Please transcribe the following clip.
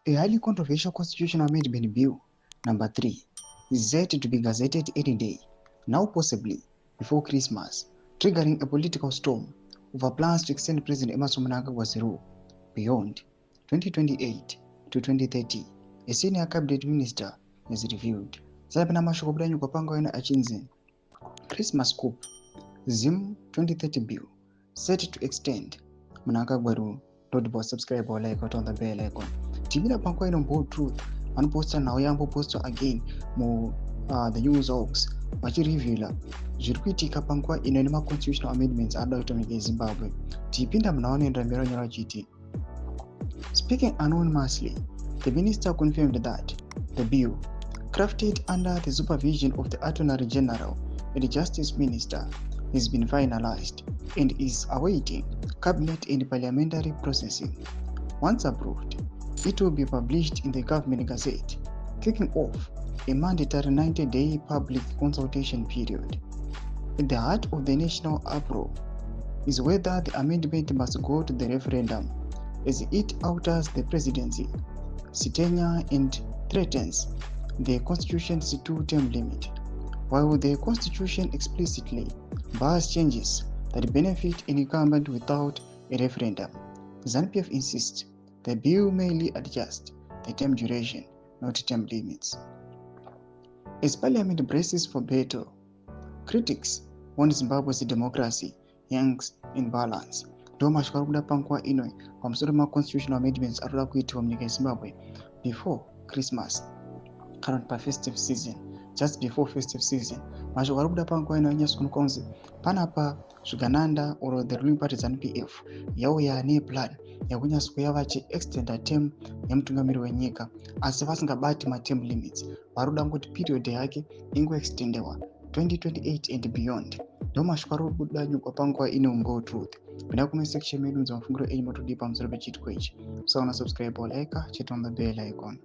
A highly controversial constitutional amendment bill number 3 is set to be gazetted any day, now possibly before Christmas, triggering a political storm over plans to extend President Emmerson Mnangagwa's rule beyond 2028 to 2030. A senior cabinet minister has revealed. Zapana mashoko bwanyu kupanga wena achinzi. Christmas coup ZIM 2030 bill set to extend Mnangagwa rule. Don't forget subscribe or like or turn the bell icon. Tibila pankwa ino bold truth. One poster now yambo poster again mo the news hoax. Machi revealer. Zvirikuitika pankwa ino nema constitutional amendments adautomike Zimbabwe. Tipinda mnaone ndramiro nyora chiti. Speaking anonymously, the minister confirmed that the bill, crafted under the supervision of the Attorney General and the Justice Minister, has been finalized and is awaiting cabinet and parliamentary processing. Once approved, it will be published in the Government Gazette, kicking off a mandatory 90-day public consultation period. At the heart of the national uproar is whether the amendment must go to the referendum, as it alters the presidency, tenure and threatens the Constitution's two-term limit, while the Constitution explicitly bars changes that benefit an incumbent without a referendum. ZANU-PF insists the bill merely adjusts the term duration, not term limits. As Parliament braces for battle, critics want Zimbabwe's democracy hangs in balance. Ndoma shikarukuda pankwa ino pamusoro ma constitutional amendments arikuda kuitwa munyika yeZimbabwe before Christmas, current pa festive season, just before festive season. Mashoko arikuda pankwa ino nyasi kunokonzi panapa zvigananda or the ruling party ZANU-PF yauya neplan yakunyasa kuya vachi extenda term yemutungamiri wenyika asi vasingabati ma term limits. Varikuda kuti period yake ingoextendewa 2028 and beyond. Ndomashoko arikuda nyuka pankwa ino mbo truth. Pinda comment section medu nzamafunguro enyi motodipa pamusoro pechitiko ichi. So una subscribe or like, hit on the bell icon.